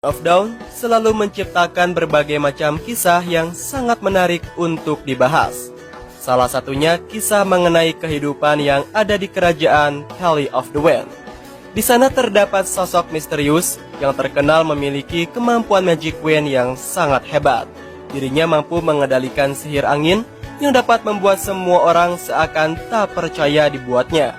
of Dawn selalu menciptakan berbagai macam kisah yang sangat menarik untuk dibahas. Salah satunya kisah mengenai kehidupan yang ada di kerajaan Valley of the Wind. Di sana terdapat sosok misterius yang terkenal memiliki kemampuan Magic Wind yang sangat hebat. Dirinya mampu mengendalikan sihir angin yang dapat membuat semua orang seakan tak percaya dibuatnya.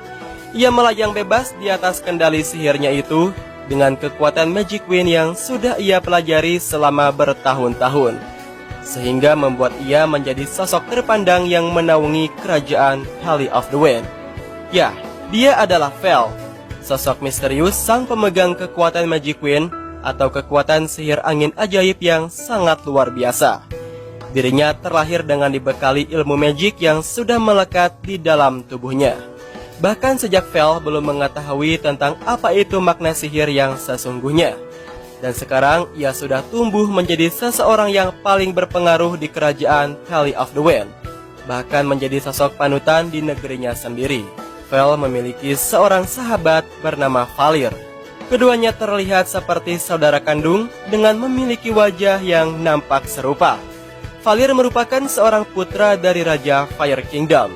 Ia melayang bebas di atas kendali sihirnya itu dengan kekuatan Magic Wind yang sudah ia pelajari selama bertahun-tahun, sehingga membuat ia menjadi sosok terpandang yang menaungi kerajaan Valley of the Wind. Ya, dia adalah Vel, sosok misterius sang pemegang kekuatan Magic Wind atau kekuatan sihir angin ajaib yang sangat luar biasa. Dirinya terlahir dengan dibekali ilmu magic yang sudah melekat di dalam tubuhnya. Bahkan sejak Vel belum mengetahui tentang apa itu makna sihir yang sesungguhnya. Dan sekarang ia sudah tumbuh menjadi seseorang yang paling berpengaruh di kerajaan Valley of the Wind. Bahkan menjadi sosok panutan di negerinya sendiri. Vel memiliki seorang sahabat bernama Valir. Keduanya terlihat seperti saudara kandung dengan memiliki wajah yang nampak serupa. Valir merupakan seorang putra dari Raja Fire Kingdom.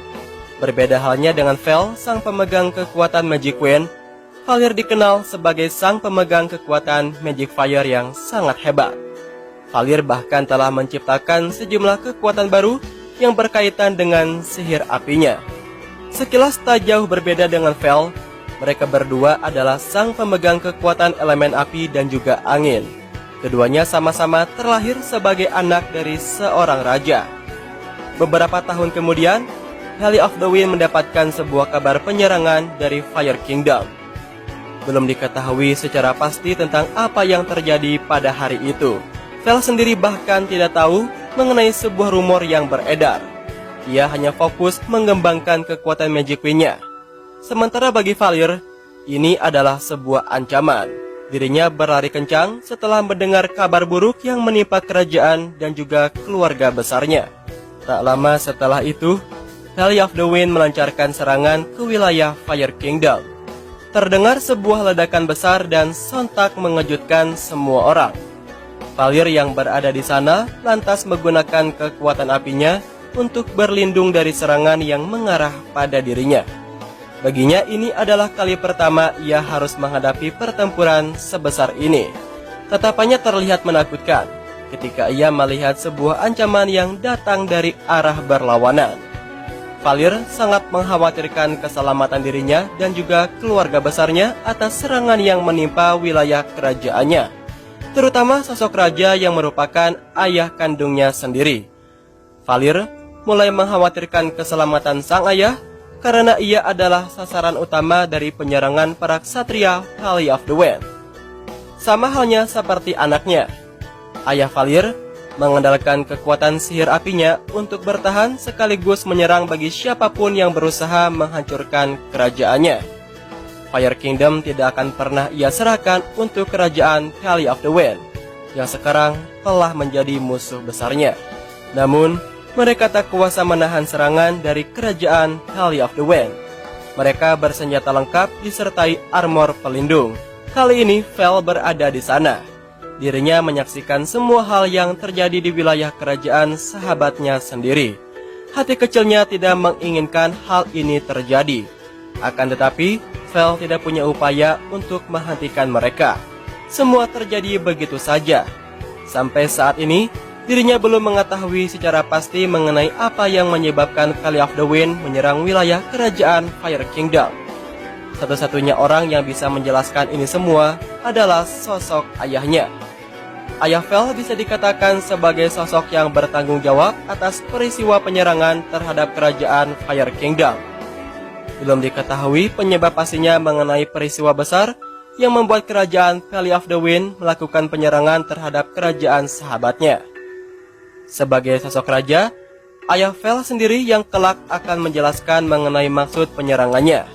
Berbeda halnya dengan Vel, sang pemegang kekuatan Magic Wind, Valir dikenal sebagai sang pemegang kekuatan Magic Fire yang sangat hebat. Valir bahkan telah menciptakan sejumlah kekuatan baru yang berkaitan dengan sihir apinya. Sekilas tak jauh berbeda dengan Vel, mereka berdua adalah sang pemegang kekuatan elemen api dan juga angin. Keduanya sama-sama terlahir sebagai anak dari seorang raja. Beberapa tahun kemudian, Valley of the Wind mendapatkan sebuah kabar penyerangan dari Fire Kingdom. Belum diketahui secara pasti tentang apa yang terjadi pada hari itu. Vel sendiri bahkan tidak tahu mengenai sebuah rumor yang beredar. Ia hanya fokus mengembangkan kekuatan Magic Wind-nya. Sementara bagi Valir, ini adalah sebuah ancaman. Dirinya berlari kencang setelah mendengar kabar buruk yang menimpa kerajaan dan juga keluarga besarnya. Tak lama setelah itu, Valley of the Wind melancarkan serangan ke wilayah Fire Kingdom. Terdengar sebuah ledakan besar dan sontak mengejutkan semua orang. Valir yang berada di sana lantas menggunakan kekuatan apinya untuk berlindung dari serangan yang mengarah pada dirinya. Baginya ini adalah kali pertama ia harus menghadapi pertempuran sebesar ini. Tatapannya terlihat menakutkan ketika ia melihat sebuah ancaman yang datang dari arah berlawanan. Valir sangat mengkhawatirkan keselamatan dirinya dan juga keluarga besarnya atas serangan yang menimpa wilayah kerajaannya, terutama sosok raja yang merupakan ayah kandungnya sendiri. Valir mulai mengkhawatirkan keselamatan sang ayah karena ia adalah sasaran utama dari penyerangan para ksatria Valley of the Wind. Sama halnya seperti anaknya, ayah Valir mengandalkan kekuatan sihir apinya untuk bertahan sekaligus menyerang bagi siapapun yang berusaha menghancurkan kerajaannya. Fire Kingdom tidak akan pernah ia serahkan untuk kerajaan Valley of the Wind yang sekarang telah menjadi musuh besarnya. Namun, mereka tak kuasa menahan serangan dari kerajaan Valley of the Wind. Mereka bersenjata lengkap disertai armor pelindung. Kali ini Vel berada di sana. Dirinya menyaksikan semua hal yang terjadi di wilayah kerajaan sahabatnya sendiri. Hati kecilnya tidak menginginkan hal ini terjadi. Akan tetapi, Vel tidak punya upaya untuk menghentikan mereka. Semua terjadi begitu saja. Sampai saat ini, dirinya belum mengetahui secara pasti mengenai apa yang menyebabkan Valley of the Wind menyerang wilayah kerajaan Fire Kingdom. Satu-satunya orang yang bisa menjelaskan ini semua adalah sosok ayahnya. Ayah Vel bisa dikatakan sebagai sosok yang bertanggung jawab atas peristiwa penyerangan terhadap kerajaan Fire Kingdom. Belum diketahui penyebab pastinya mengenai peristiwa besar yang membuat kerajaan Valley of the Wind melakukan penyerangan terhadap kerajaan sahabatnya. Sebagai sosok raja, ayah Vel sendiri yang kelak akan menjelaskan mengenai maksud penyerangannya.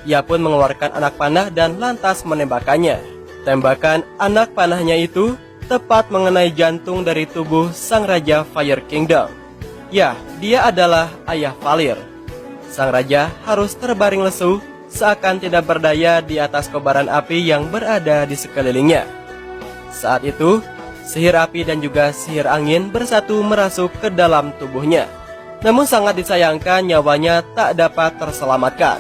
Ia pun mengeluarkan anak panah dan lantas menembakkannya. Tembakan anak panahnya itu tepat mengenai jantung dari tubuh sang raja Fire Kingdom. Ya, dia adalah ayah Valir. Sang raja harus terbaring lesu seakan tidak berdaya di atas kobaran api yang berada di sekelilingnya. Saat itu, sihir api dan juga sihir angin bersatu merasuk ke dalam tubuhnya. Namun sangat disayangkan nyawanya tak dapat terselamatkan.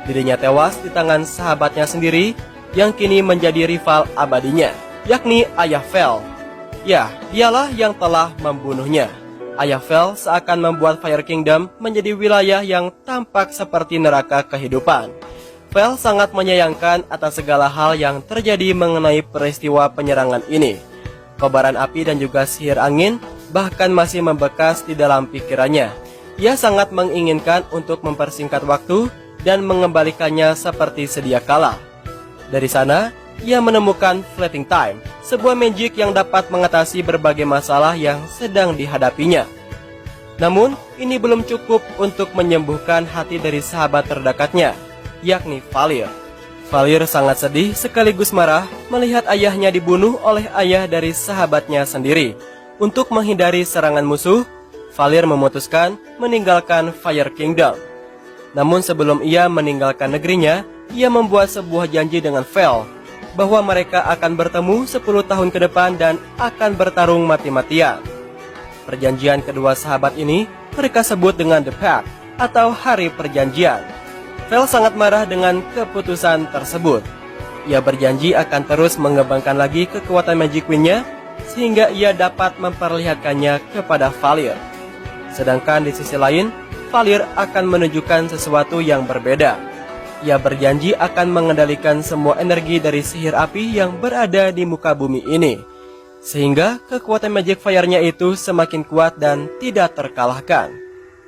Dirinya tewas di tangan sahabatnya sendiri yang kini menjadi rival abadinya, yakni ayah Vel. Ya, dialah yang telah membunuhnya. Ayah Vel seakan membuat Fire Kingdom menjadi wilayah yang tampak seperti neraka kehidupan. Vel sangat menyayangkan atas segala hal yang terjadi mengenai peristiwa penyerangan ini. Kobaran api dan juga sihir angin bahkan masih membekas di dalam pikirannya. Ia sangat menginginkan untuk mempersingkat waktu dan mengembalikannya seperti sedia kala. Dari sana, ia menemukan Fleeting Time, sebuah magic yang dapat mengatasi berbagai masalah yang sedang dihadapinya. Namun, ini belum cukup untuk menyembuhkan hati dari sahabat terdekatnya, yakni Valir. Valir sangat sedih sekaligus marah melihat ayahnya dibunuh oleh ayah dari sahabatnya sendiri. Untuk menghindari serangan musuh, Valir memutuskan meninggalkan Fire Kingdom. Namun sebelum ia meninggalkan negerinya, ia membuat sebuah janji dengan Vel bahwa mereka akan bertemu 10 tahun ke depan dan akan bertarung mati-matian. Perjanjian kedua sahabat ini mereka sebut dengan The Pact atau Hari Perjanjian. Vel sangat marah dengan keputusan tersebut. Ia berjanji akan terus mengembangkan lagi kekuatan Magic Queen-nya sehingga ia dapat memperlihatkannya kepada Valir. Sedangkan di sisi lain, Valir akan menunjukkan sesuatu yang berbeda. Ia berjanji akan mengendalikan semua energi dari sihir api yang berada di muka bumi ini, sehingga kekuatan Magic Fire-nya itu semakin kuat dan tidak terkalahkan.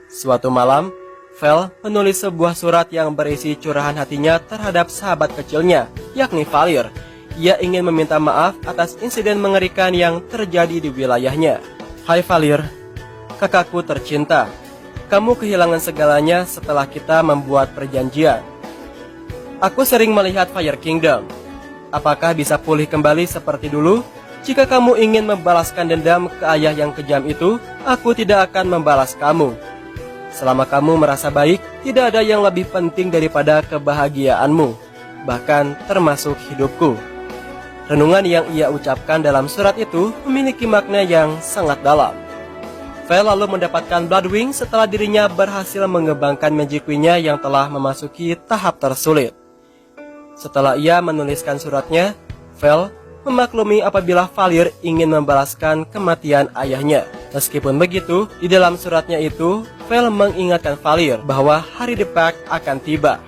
Suatu malam, Vel menulis sebuah surat yang berisi curahan hatinya terhadap sahabat kecilnya, yakni Valir. Ia ingin meminta maaf atas insiden mengerikan yang terjadi di wilayahnya. Hai Valir, kakakku tercinta. Kamu kehilangan segalanya setelah kita membuat perjanjian. Aku sering melihat Fire Kingdom. Apakah bisa pulih kembali seperti dulu? Jika kamu ingin membalaskan dendam ke ayah yang kejam itu, aku tidak akan membalas kamu. Selama kamu merasa baik, tidak ada yang lebih penting daripada kebahagiaanmu, bahkan termasuk hidupku. Renungan yang ia ucapkan dalam surat itu memiliki makna yang sangat dalam. Vel lalu mendapatkan Bloodwing setelah dirinya berhasil mengembangkan Magic Queen-nya yang telah memasuki tahap tersulit. Setelah ia menuliskan suratnya, Vel memaklumi apabila Valir ingin membalaskan kematian ayahnya. Meskipun begitu, di dalam suratnya itu, Vel mengingatkan Valir bahwa hari The Pact akan tiba.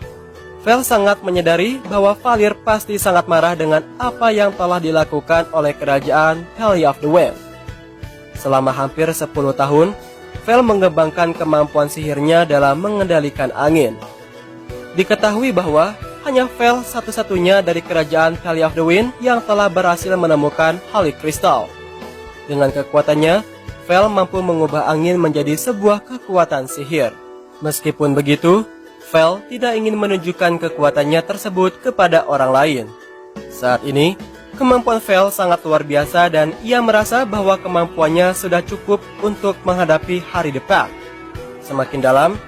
Vel sangat menyadari bahwa Valir pasti sangat marah dengan apa yang telah dilakukan oleh kerajaan Valley of the Wind. Selama hampir 10 tahun, Vel mengembangkan kemampuan sihirnya dalam mengendalikan angin. Diketahui bahwa hanya Vel satu-satunya dari kerajaan Valley of the Wind yang telah berhasil menemukan Holy Crystal. Dengan kekuatannya, Vel mampu mengubah angin menjadi sebuah kekuatan sihir. Meskipun begitu, Vel tidak ingin menunjukkan kekuatannya tersebut kepada orang lain. Saat ini, kemampuan Vel sangat luar biasa dan ia merasa bahwa kemampuannya sudah cukup untuk menghadapi hari The Pact. Semakin dalam,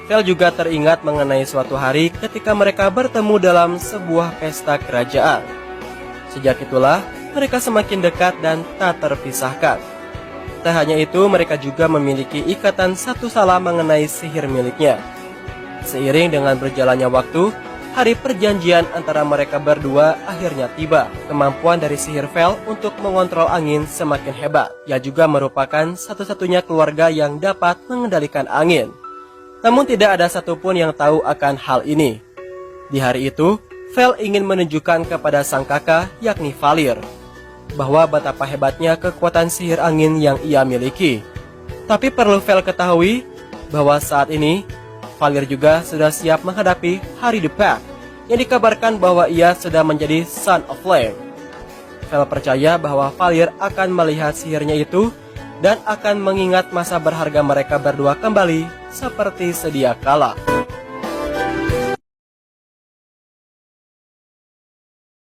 Vel juga teringat mengenai suatu hari ketika mereka bertemu dalam sebuah pesta kerajaan. Sejak itulah, mereka semakin dekat dan tak terpisahkan. Tak hanya itu, mereka juga memiliki ikatan satu sama mengenai sihir miliknya. Seiring dengan berjalannya waktu, hari perjanjian antara mereka berdua akhirnya tiba. Kemampuan dari sihir Vel untuk mengontrol angin semakin hebat. Ia juga merupakan satu-satunya keluarga yang dapat mengendalikan angin. Namun tidak ada satupun yang tahu akan hal ini. Di hari itu, Vel ingin menunjukkan kepada sang kakak, yakni Valir, bahwa betapa hebatnya kekuatan sihir angin yang ia miliki. Tapi perlu Vel ketahui bahwa saat ini, Valir juga sudah siap menghadapi hari The Pact, yang dikabarkan bahwa ia sudah menjadi Son of Flame. Vel percaya bahwa Valir akan melihat sihirnya itu dan akan mengingat masa berharga mereka berdua kembali seperti sedia kala.